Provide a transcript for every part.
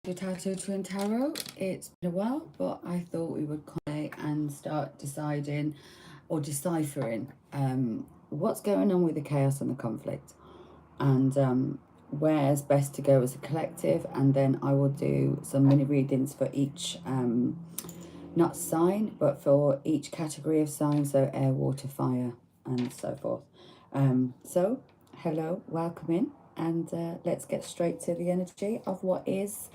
To Tattoo Twin Tarot. It's been a while, but I thought we would come and start deciding or deciphering what's going on with the chaos and the conflict, and where's best to go as a collective. And then I will do some mini readings for each, not sign, but for each category of signs, so air, water, fire, and so forth. So, hello, welcome in, and let's get straight to the energy of what is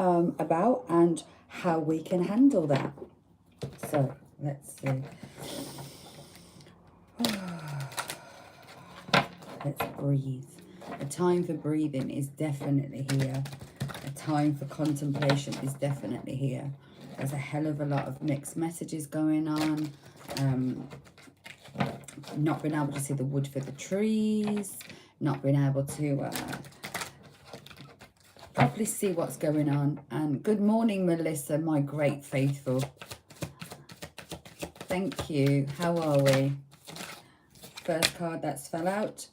about and how we can handle that. So let's see. Let's breathe. A time for breathing is definitely here. A time for contemplation is definitely here. There's a hell of a lot of mixed messages going on. Not being able to see the wood for the trees. Not being able to properly see what's going on. And good morning, Melissa, my great faithful. Thank you. How are we? First card that's fell out.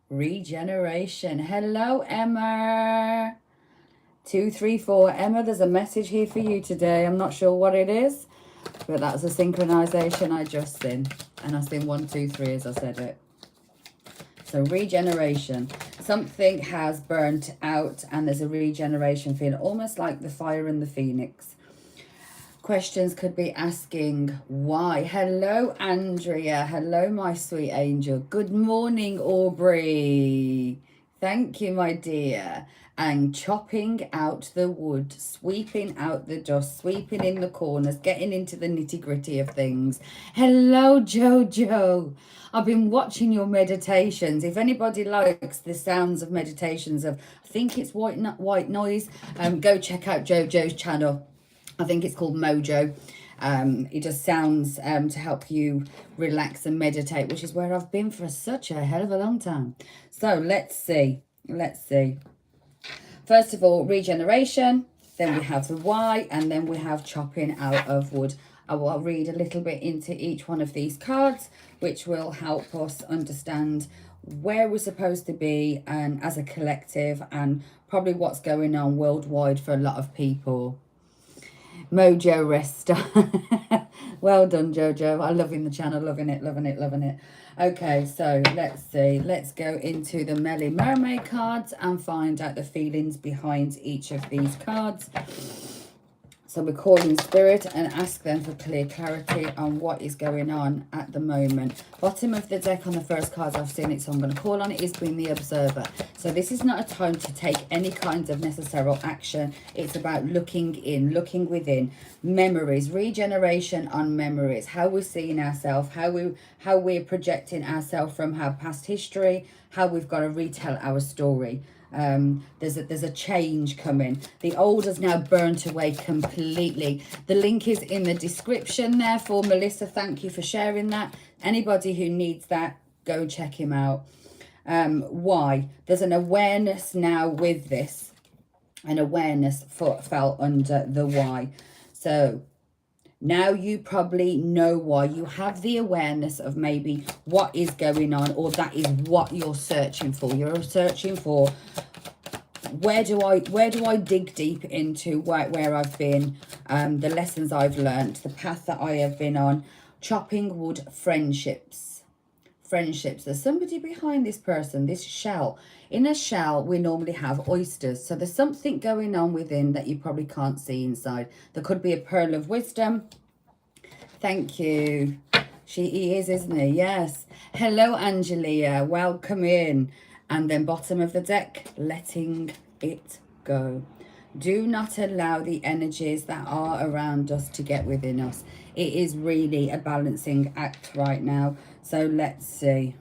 Regeneration. Hello, Emma. 234. Emma, there's a message here for you today. I'm not sure what it is, but that's a synchronization I just seen. And I seen 1, 2, 3 as I said it. So regeneration. Something has burnt out and there's a regeneration feeling, almost like the fire in the phoenix. Questions could be asking why. Hello, Andrea. Hello, my sweet angel. Good morning, Aubrey. Thank you, my dear. And chopping out the wood, sweeping out the dust, sweeping in the corners, getting into the nitty gritty of things. Hello, Jojo. I've been watching your meditations. If anybody likes the sounds of meditations of, I think it's white noise, go check out Jojo's channel. I think it's called Mojo. It just sounds to help you relax and meditate, which is where I've been for such a hell of a long time. So let's see. Let's see. First of all, regeneration. Then we have the why, and then we have chopping out of wood. I will read a little bit into each one of these cards, which will help us understand where we're supposed to be and as a collective, and probably what's going on worldwide for a lot of people. Mojo Resta. Well done, Jojo. I'm loving the channel, loving it, loving it, loving it. Okay, so let's see. Let's go into the Melly Mermaid cards and find out the feelings behind each of these cards. So we call in spirit and ask them for clear clarity on what is going on at the moment. Bottom of the deck on the first cards I've seen it, so I'm going to call on it, is being the observer. So this is not a time to take any kind of necessary action. It's about looking in, looking within. Memories, regeneration on memories, how we're seeing ourselves, how we're projecting ourselves from our past history, how we've got to retell our story. There's a change coming. The old is now burnt away completely. The link is in the description there for Melissa. Thank you for sharing that. Anybody who needs that, go check him out. Why? There's an awareness now with this. An awareness fell under the why. So now you probably know why. You have the awareness of maybe what is going on, or that is what you're searching for. You're searching for, where do I dig deep into where I've been, the lessons I've learned, the path that I have been on. Chopping wood, friendships. There's somebody behind this person, this shell. In a shell, we normally have oysters. So there's something going on within that you probably can't see inside. There could be a pearl of wisdom. Thank you. He is, isn't he? Yes. Hello, Angelia. Welcome in. And then bottom of the deck, letting it go. Do not allow the energies that are around us to get within us. It is really a balancing act right now. So let's see.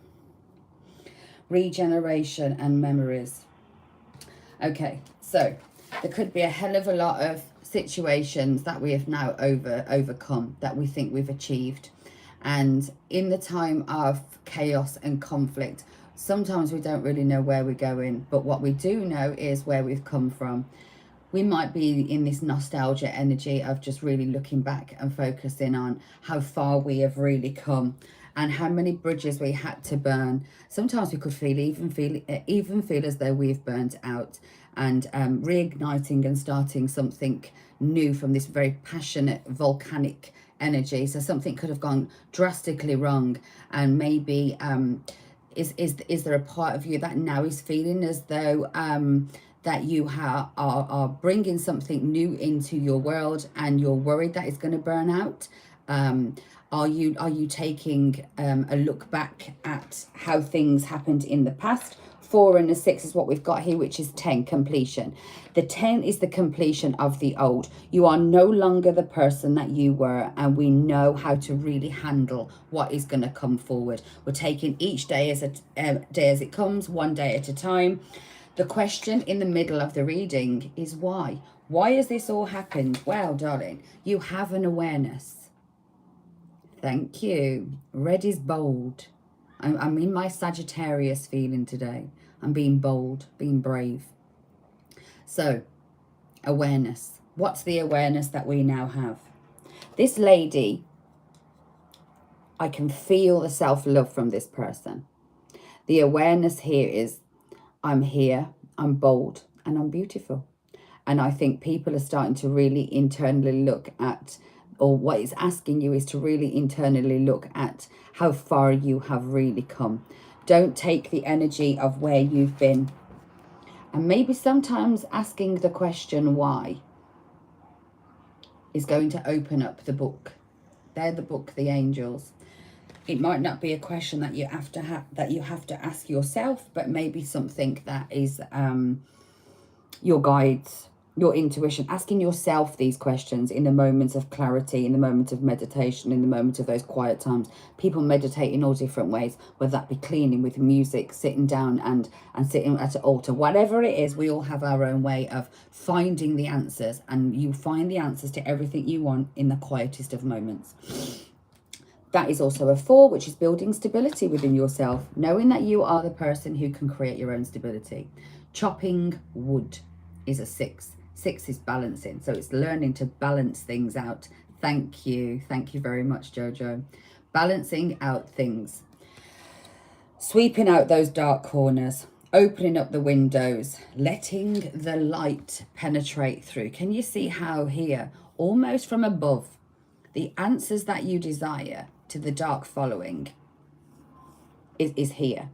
Regeneration and memories. Okay, so there could be a hell of a lot of situations that we have now overcome, that we think we've achieved. And in the time of chaos and conflict, sometimes we don't really know where we're going, but what we do know is where we've come from. We might be in this nostalgia energy of just really looking back and focusing on how far we have really come and how many bridges we had to burn. Sometimes we could even feel as though we've burnt out. and reigniting and starting something new from this very passionate volcanic energy. So something could have gone drastically wrong, and maybe is there a part of you that now is feeling as though that you are bringing something new into your world, and you're worried that it's going to burn out? Are you taking a look back at how things happened in the past? 4 and a 6 is what we've got here, which is 10, completion. The 10 is the completion of the old. You are no longer the person that you were, and we know how to really handle what is going to come forward. We're taking each day as it comes, one day at a time. The question in the middle of the reading is why? Why has this all happened? Well, darling, you have an awareness. Thank you. Red is bold. I'm in my Sagittarius feeling today. I'm being bold, being brave. So, awareness. What's the awareness that we now have? This lady, I can feel the self-love from this person. The awareness here is, I'm here, I'm bold, and I'm beautiful. And I think people are starting to really internally look at, or what it's asking you is to really internally look at how far you have really come. Don't take the energy of where you've been. And maybe sometimes asking the question why is going to open up the book. They're the book, the angels. It might not be a question that you have to ask yourself, but maybe something that is your guides, your intuition, asking yourself these questions in the moments of clarity, in the moment of meditation, in the moment of those quiet times. People meditate in all different ways, whether that be cleaning, with music, sitting down and sitting at an altar, whatever it is. We all have our own way of finding the answers, and you find the answers to everything you want in the quietest of moments. That is also a 4, which is building stability within yourself, knowing that you are the person who can create your own stability. Chopping wood is a 6. 6 is balancing, so it's learning to balance things out. Thank you very much, Jojo. Balancing out things, sweeping out those dark corners, opening up the windows, letting the light penetrate through. Can you see how here, almost from above, the answers that you desire to the dark following is here?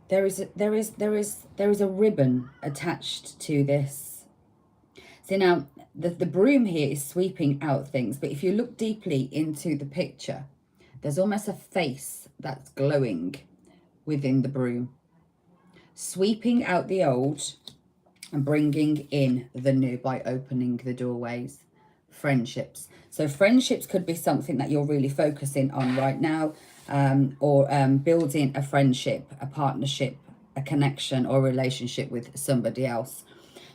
There is a ribbon attached to this. So now the broom here is sweeping out things, but if you look deeply into the picture, there's almost a face that's glowing within the broom, sweeping out the old and bringing in the new by opening the doorways. Friendships. So friendships could be something that you're really focusing on right now, or building a friendship, a partnership, a connection or relationship with somebody else.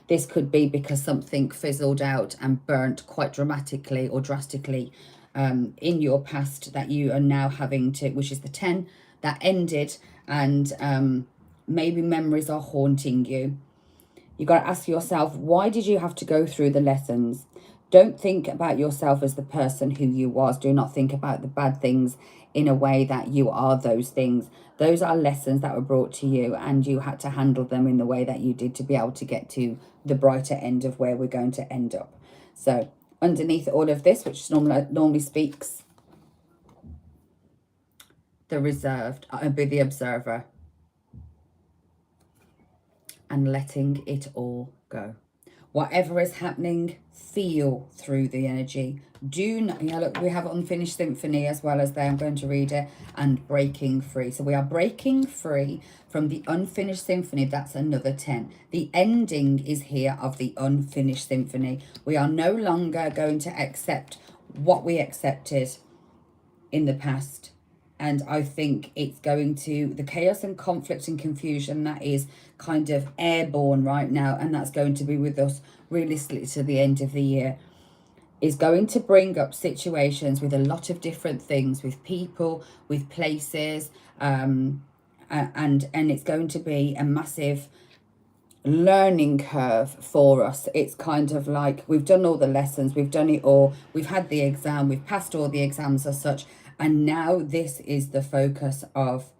This could be because something fizzled out and burnt quite dramatically or drastically in your past that you are now having to, which is the 10, that ended, and maybe memories are haunting you. You got to ask yourself, why did you have to go through the lessons? Don't think about yourself as the person who you was. Do not think about the bad things in a way that you are those things. Those are lessons that were brought to you, and you had to handle them in the way that you did to be able to get to the brighter end of where we're going to end up. So underneath all of this, which normally speaks the reserved, be the observer, and letting it all go. Whatever is happening, feel through the energy. Do not, look, we have Unfinished Symphony as well as there. I'm going to read it. And breaking free. So we are breaking free from the Unfinished Symphony. That's another 10. The ending is here of the Unfinished Symphony. We are no longer going to accept what we accepted in the past. And I think it's going to, the chaos and conflict and confusion that is kind of airborne right now, and that's going to be with us realistically to the end of the year, is going to bring up situations with a lot of different things, with people, with places, and it's going to be a massive learning curve for us. It's kind of like we've done all the lessons, we've done it all, we've had the exam, we've passed all the exams as such, and now this is the focus of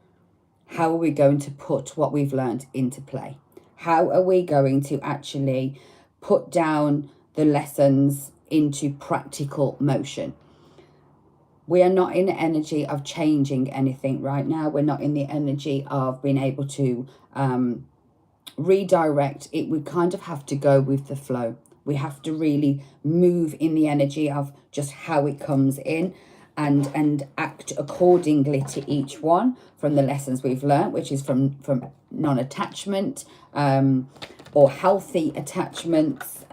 how are we going to put what we've learned into play? How are we going to actually put down the lessons into practical motion? We are not in the energy of changing anything right now. We're not in the energy of being able to redirect it. We kind of have to go with the flow. We have to really move in the energy of just how it comes in, and act accordingly to each one from the lessons we've learned, which is from non-attachment, or healthy attachments,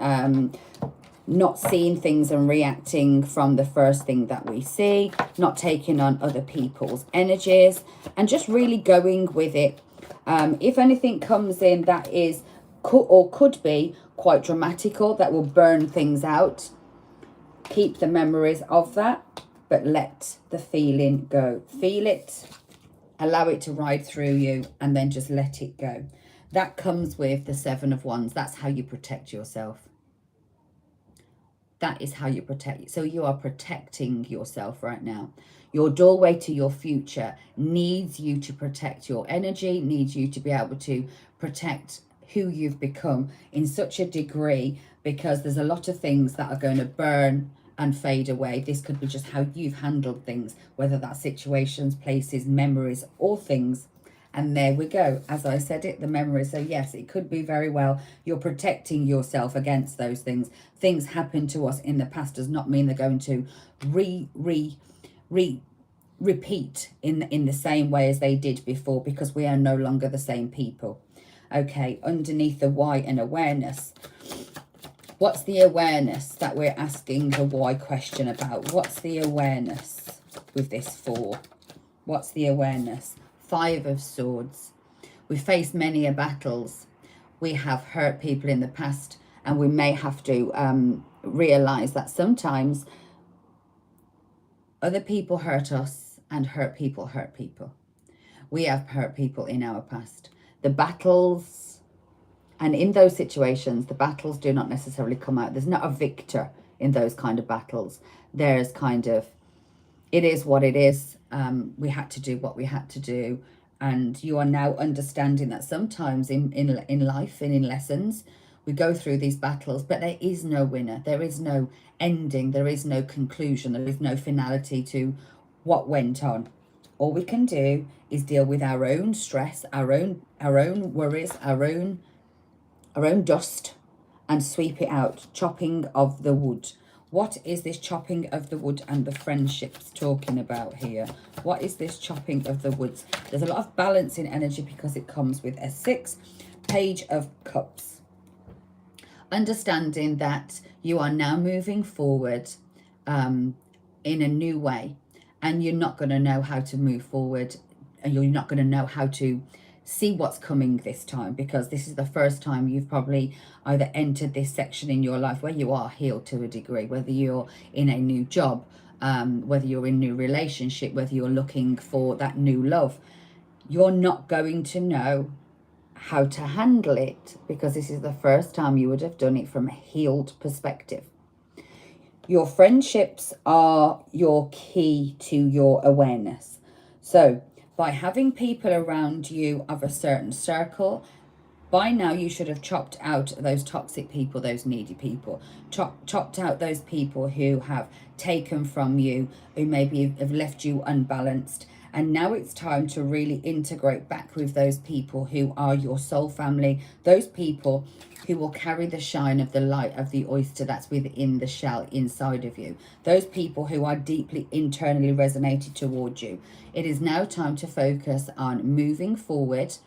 not seeing things and reacting from the first thing that we see, not taking on other people's energies, and just really going with it. If anything comes in that is could be quite dramatical, that will burn things out, keep the memories of that, but let the feeling go. Feel it, allow it to ride through you, and then just let it go. That comes with the Seven of Wands. That's how you protect yourself. That is how you protect. So you are protecting yourself right now. Your doorway to your future needs you to protect your energy, needs you to be able to protect who you've become in such a degree, because there's a lot of things that are going to burn and fade away. This could be just how you've handled things, whether that's situations, places, memories, or things. And there we go. As I said it, the memories. So yes, it could be very well you're protecting yourself against those things. Things happen to us in the past does not mean they're going to repeat in the same way as they did before, because we are no longer the same people. Okay, underneath the why and awareness. What's the awareness that we're asking the why question about? What's the awareness with this 4? What's the awareness? 5 of Swords. We face many battles. We have hurt people in the past, and we may have to realize that sometimes other people hurt us, and hurt people hurt people. We have hurt people in our past. The battles, and in those situations, the battles do not necessarily come out. There's not a victor in those kind of battles. There's kind of, it is what it is. We had to do what we had to do. And you are now understanding that sometimes in life and in lessons, we go through these battles, but there is no winner. There is no ending. There is no conclusion. There is no finality to what went on. All we can do is deal with our own stress, our own worries, our own dust, and sweep it out. Chopping of the wood. What is this chopping of the wood and the friendships talking about here? What is this chopping of the woods? There's a lot of balance in energy because it comes with a 6, Page of Cups. Understanding that you are now moving forward in a new way, and you're not going to know how to move forward, and you're not going to know how to see what's coming this time, because this is the first time you've probably either entered this section in your life where you are healed to a degree, whether you're in a new job, whether you're in a new relationship, whether you're looking for that new love. You're not going to know how to handle it, because this is the first time you would have done it from a healed perspective. Your friendships are your key to your awareness. So by having people around you of a certain circle, by now you should have chopped out those toxic people, those needy people, chopped out those people who have taken from you, who maybe have left you unbalanced. And now it's time to really integrate back with those people who are your soul family, those people who will carry the shine of the light of the oyster that's within the shell inside of you. Those people who are deeply internally resonated towards you. It is now time to focus on moving forward,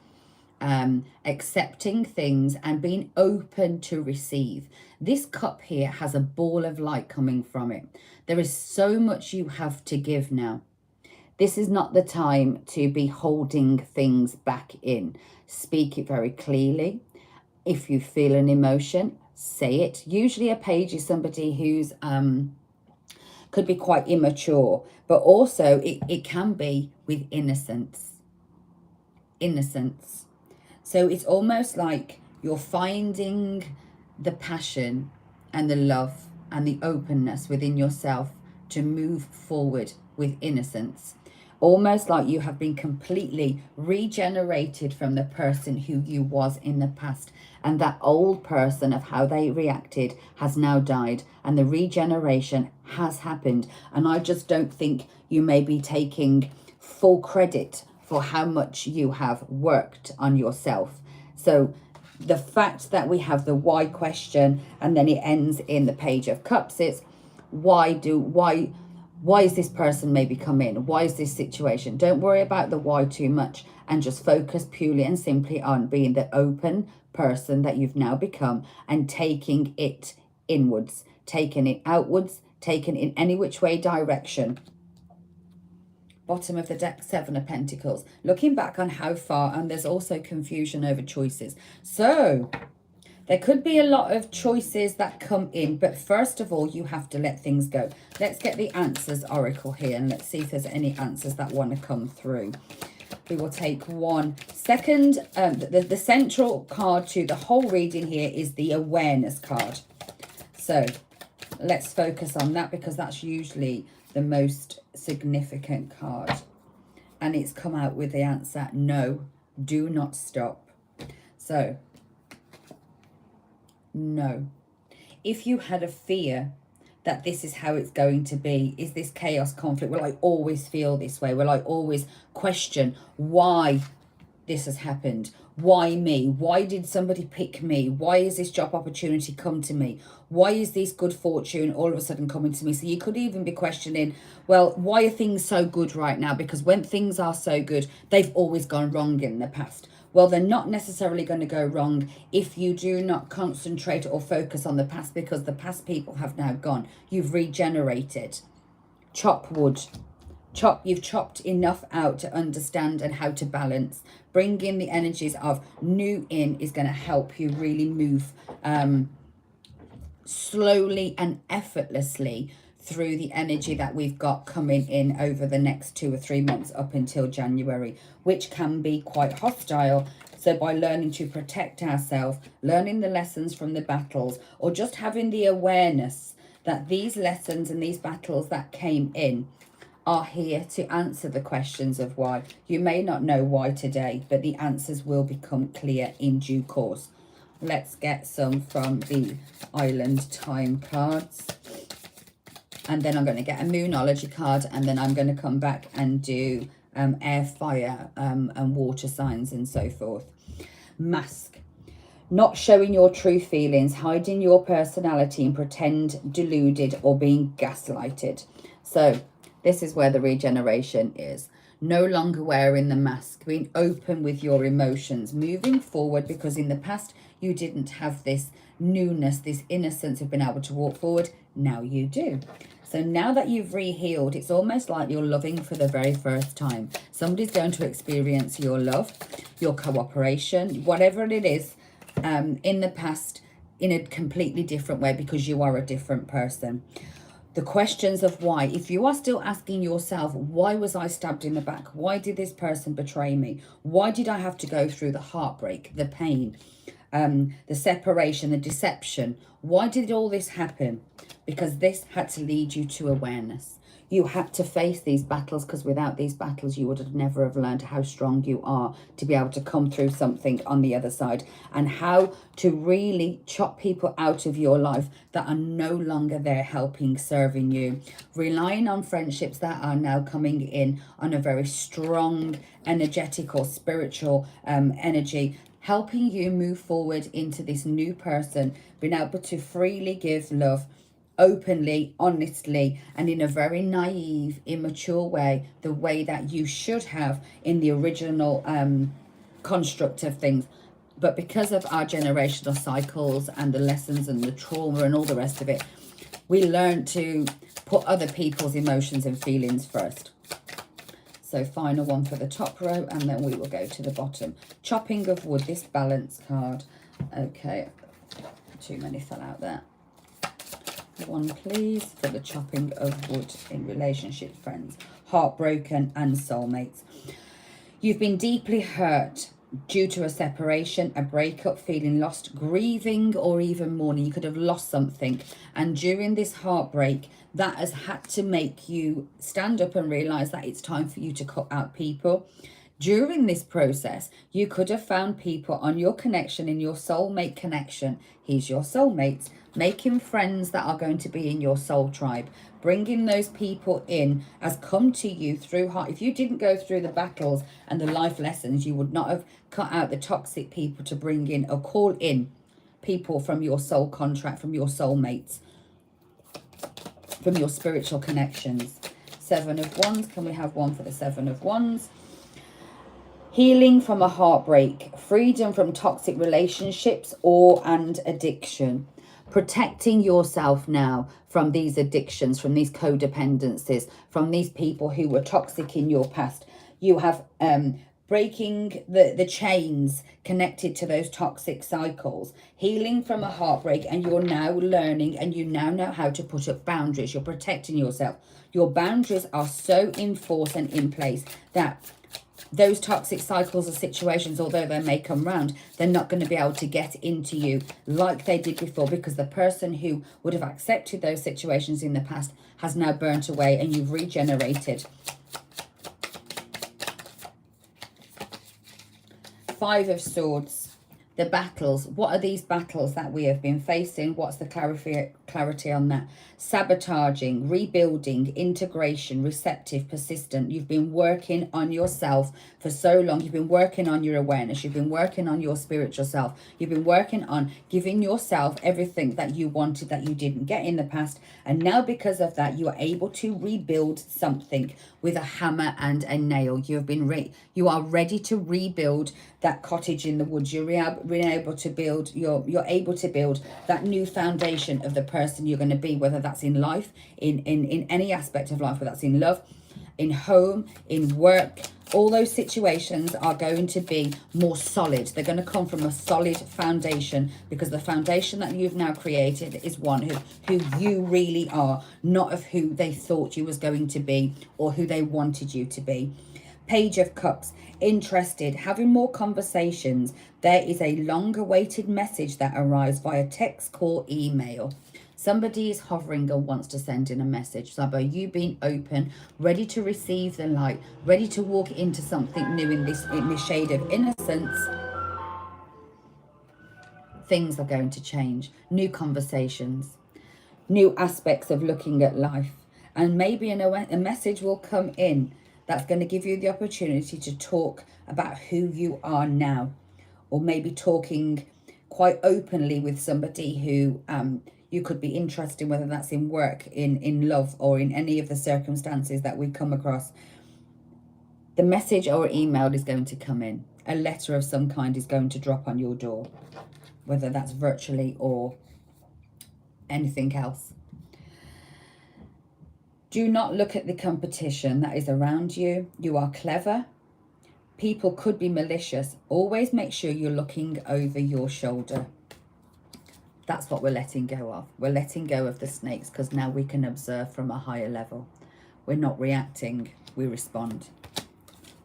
accepting things, and being open to receive. This cup here has a ball of light coming from it. There is so much you have to give now. This is not the time to be holding things back in. Speak it very clearly. If you feel an emotion, say it. Usually a page is somebody who's could be quite immature, but also it can be with innocence. Innocence. So it's almost like you're finding the passion and the love and the openness within yourself to move forward with innocence. Almost like you have been completely regenerated from the person who you was in the past. And that old person of how they reacted has now died. And the regeneration has happened. And I just don't think you may be taking full credit for how much you have worked on yourself. So the fact that we have the why question and then it ends in the Page of Cups, it's why is this person maybe come in? Why is this situation? Don't worry about the why too much and just focus purely and simply on being the open person that you've now become and taking it inwards, taking it outwards, taking it in any which way direction. Bottom of the deck, Seven of Pentacles. Looking back on how far, and there's also confusion over choices. So there could be a lot of choices that come in, but first of all, you have to let things go. Let's get the answers oracle here, and let's see if there's any answers that want to come through. We will take 1 second. The central card to the whole reading here is the awareness card. So let's focus on that because that's usually the most significant card. And it's come out with the answer, no, do not stop. So, no. If you had a fear that this is how it's going to be, is this chaos, conflict, will I always feel this way? Will I always question why this has happened? Why me? Why did somebody pick me? Why is this job opportunity come to me? Why is this good fortune all of a sudden coming to me? So you could even be questioning, well, why are things so good right now? Because when things are so good, they've always gone wrong in the past. Well, they're not necessarily going to go wrong if you do not concentrate or focus on the past, because the past people have now gone. You've regenerated. Chop wood. You've chopped enough out to understand and how to balance. Bring in the energies of new in is going to help you really move slowly and effortlessly through the energy that we've got coming in over the next 2 or 3 months up until January, which can be quite hostile. So by learning to protect ourselves, learning the lessons from the battles, or just having the awareness that these lessons and these battles that came in are here to answer the questions of why. You may not know why today, but the answers will become clear in due course. Let's get some from the Island Time cards. And then I'm going to get a Moonology card, and then I'm going to come back and do air, fire, and water signs and so forth. Mask. Not showing your true feelings, hiding your personality and pretend deluded or being gaslighted. So this is where the regeneration is. No longer wearing the mask, being open with your emotions, moving forward, because in the past you didn't have this newness, this innocence of being able to walk forward. Now you do. So now that you've re-healed, it's almost like you're loving for the very first time. Somebody's going to experience your love, your cooperation, whatever it is, in the past in a completely different way, because you are a different person. The questions of why, if you are still asking yourself, why was I stabbed in the back? Why did this person betray me? Why did I have to go through the heartbreak, the pain, the separation, the deception? Why did all this happen? Because this had to lead you to awareness. You had to face these battles, because without these battles, you would have never have learned how strong you are to be able to come through something on the other side, and how to really chop people out of your life that are no longer there helping, serving you, relying on friendships that are now coming in on a very strong, energetic or spiritual energy, helping you move forward into this new person, being able to freely give love, openly, honestly, and in a very naive, immature way, the way that you should have in the original construct of things. But because of our generational cycles and the lessons and the trauma and all the rest of it, we learn to put other people's emotions and feelings first. So final one for the top row, and then we will go to the bottom. Chopping of wood, this balance card. Okay, too many fell out there. One, please, for the chopping of wood in relationships, friends, heartbroken and soulmates. You've been deeply hurt due to a separation, a breakup, feeling lost, grieving, or even mourning. You could have lost something. And during this heartbreak, that has had to make you stand up and realize that it's time for you to cut out people. During this process, you could have found people on your connection, in your soulmate connection. He's your soulmate. Making friends that are going to be in your soul tribe. Bringing those people in has come to you through heart. If you didn't go through the battles and the life lessons, you would not have cut out the toxic people to bring in or call in people from your soul contract, from your soulmates, from your spiritual connections. Seven of Wands. Can we have one for the Seven of Wands? Healing from a heartbreak, freedom from toxic relationships and addiction. Protecting yourself now from these addictions, from these codependencies, from these people who were toxic in your past. You have breaking the chains connected to those toxic cycles, healing from a heartbreak, and you're now learning, and you now know how to put up boundaries. You're protecting yourself. Your boundaries are so in force and in place that those toxic cycles or situations, although they may come round, they're not going to be able to get into you like they did before, because the person who would have accepted those situations in the past has now burnt away and you've regenerated. Five of Swords. The battles. What are these battles that we have been facing? What's the clarity on that? Sabotaging, rebuilding, integration, receptive, persistent. You've been working on yourself for so long. You've been working on your awareness. You've been working on your spiritual self. You've been working on giving yourself everything that you wanted that you didn't get in the past. And now because of that, you are able to rebuild something with a hammer and a nail. You are ready to rebuild that cottage in the woods. You're able to build, you're able to build that new foundation of the person you're going to be, whether that's in life, in any aspect of life, whether that's in love, in home, in work. All those situations are going to be more solid. They're going to come from a solid foundation, because the foundation that you've now created is one who you really are, not of who they thought you was going to be or who they wanted you to be. Page of Cups. Interested, having more conversations. There is a long-awaited message that arrives via text, call, email. Somebody is hovering and wants to send in a message. So by you being open, ready to receive the light, ready to walk into something new in this shade of innocence, things are going to change. New conversations, new aspects of looking at life. And maybe a message will come in that's going to give you the opportunity to talk about who you are now. Or maybe talking quite openly with somebody who you could be interested in, whether that's in work, in love, or in any of the circumstances that we come across. The message or email is going to come in. A letter of some kind is going to drop on your door, whether that's virtually or anything else. Do not look at the competition that is around you. You are clever. People could be malicious. Always make sure you're looking over your shoulder. That's what we're letting go of. We're letting go of the snakes, because now we can observe from a higher level. We're not reacting, we respond.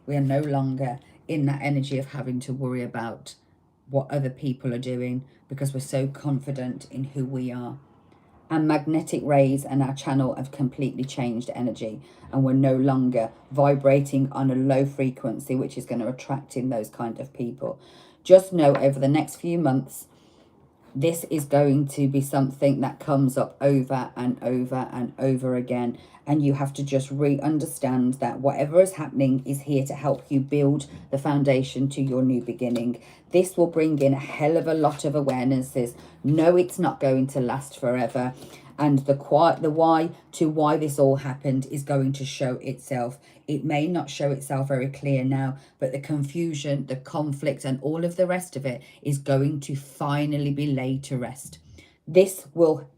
We are no longer in that energy of having to worry about what other people are doing, because we're so confident in who we are. And magnetic rays and our channel have completely changed energy, and we're no longer vibrating on a low frequency, which is going to attract in those kind of people. Just know over the next few months, this is going to be something that comes up over and over and over again. And you have to just understand that whatever is happening is here to help you build the foundation to your new beginning. This will bring in a hell of a lot of awarenesses. No, it's not going to last forever. And the why to why this all happened is going to show itself. It may not show itself very clear now, but the confusion, the conflict, and all of the rest of it is going to finally be laid to rest. This will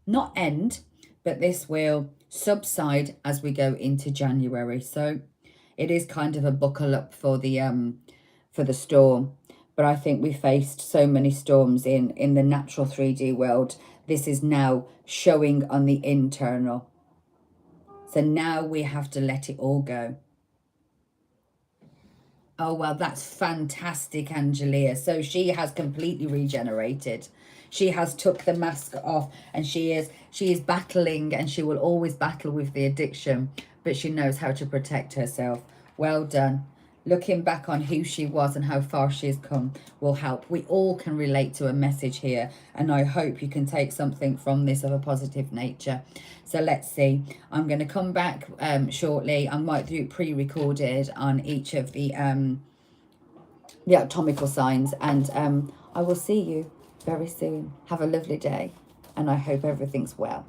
not end, but this will subside as we go into January. So it is kind of a buckle up for the storm. But I think we faced so many storms in the natural 3D world. This is now showing on the internal. So now we have to let it all go. Oh, well, that's fantastic, Angelia. So she has completely regenerated. She has took the mask off, and she is battling, and she will always battle with the addiction, but she knows how to protect herself. Well done. Looking back on who she was and how far she's come will help. We all can relate to a message here, and I hope you can take something from this of a positive nature. So let's see. I'm going to come back shortly. I might do pre-recorded on each of the atomical signs, and I will see you very soon. Have a lovely day, and I hope everything's well.